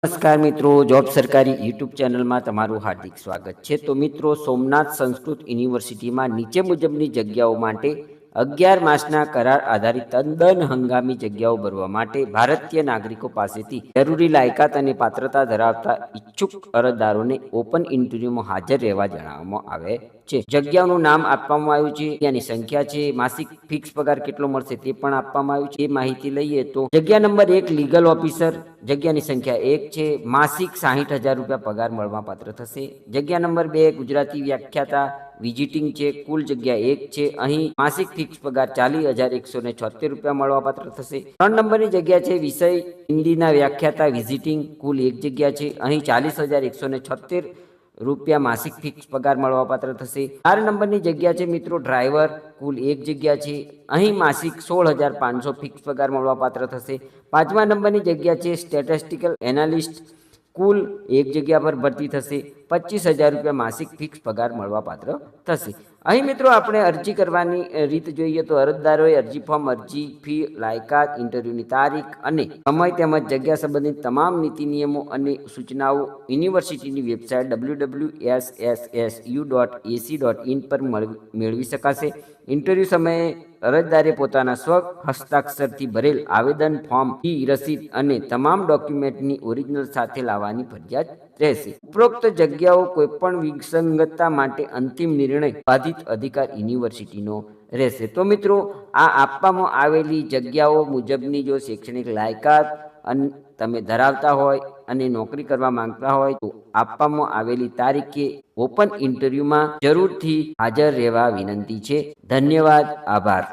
નમસ્કાર મિત્રો, જોબ સરકારી યુટ્યુબ ચેનલમાં તમારું હાર્દિક સ્વાગત છે। તો મિત્રો, સોમનાથ સંસ્કૃત યુનિવર્સિટીમાં નીચે મુજબની જગ્યાઓ માટે 11 માસના કરાર આધારિત તદ્દન હંગામી જગ્યાઓ ભરવા માટે ભારતીય નાગરિકો પાસેથી જરૂરી લાયકાત અને પાત્રતા ધરાવતા ઈચ્છુક અરજદારોને ઓપન ઇન્ટરવ્યુમાં હાજર રહેવા જણાવવામાં આવે છે। જગ્યાઓનું નામ આપવામાં આવ્યું છે, જગ્યાની સંખ્યા છે, માસિક ફિક્સ પગાર કેટલો મળશે તે પણ આપવામાં આવ્યું છે। એ માહિતી લઈએ તો જગ્યા નંબર 1 લીગલ ઓફિસર, જગ્યાની સંખ્યા 1 છે, માસિક 60,000 રૂપિયા પગાર મળવાપાત્ર થશે। જગ્યા નંબર 2 ગુજરાતી વ્યાખ્યાતા વિઝિટિંગ છે, કુલ જગ્યા 1 છે, અહીં માસિક ફિક્સ પગાર 40,176 રૂપિયા મળવાપાત્ર થશે। 3 નંબરની જગ્યા છે વિષય હિન્દીના વ્યાખ્યાતા વિઝિટિંગ, કુલ 1 જગ્યા છે, અહીં 40,176 રૂપિયા માસિક ફિક્સ પગાર મળવાપાત્ર થશે। 4 નંબરની જગ્યા છે મિત્રો ડ્રાઈવર, કુલ 1 જગ્યા છે, અહીં માસિક 16,500 ફિક્સ પગાર મળવાપાત્ર થશે। 5મા નંબરની જગ્યા છે સ્ટેટિસ્ટિકલ એનાલિસ્ટ, કુલ 1 જગ્યા પર ભરતી થશે, 25,000 રૂપિયા માસિક ફિક્સ પગાર મળવાપાત્ર થશે। અહીં મિત્રો આપણે અરજી કરવાની રીત જોઈએ તો અરજદારોએ અરજી ફોર્મ, અરજી ફી, લાયકાત, ઇન્ટરવ્યુની તારીખ અને સમય તેમજ જગ્યા સંબંધિત તમામ નીતિ નિયમો અને સૂચનાઓ યુનિવર્સિટીની વેબસાઇટ www.ssu.ac.in પર મેળવી શકાશે। ઇન્ટરવ્યુ સમયે અરજદારે પોતાના સ્વ હસ્તાક્ષરથી ભરેલ આવેદન ફોર્મ, ફી રસીદ અને તમામ ડોક્યુમેન્ટની ઓરિજિનલ સાથે લાવવાની ફરજિયાત રહેશે। ઉપરોક્ત જગ્યાઓ કોઈપણ વિસંગતતા માટે અંતિમ નિર્ણય બાધિત અધિકાર યુનિવર્સિટીનો રહેશે। તો મિત્રો, આ આપવામાં આવેલી જગ્યાઓ મુજબની જો શૈક્ષણિક લાયકાત તમે ધરાવતા હોય અને નોકરી કરવા માંગતા હોય તો આપવામાં આવેલી તારીખે ઓપન ઇન્ટરવ્યુમાં જરૂરથી હાજર રહેવા વિનંતી છે। ધન્યવાદ, આભાર।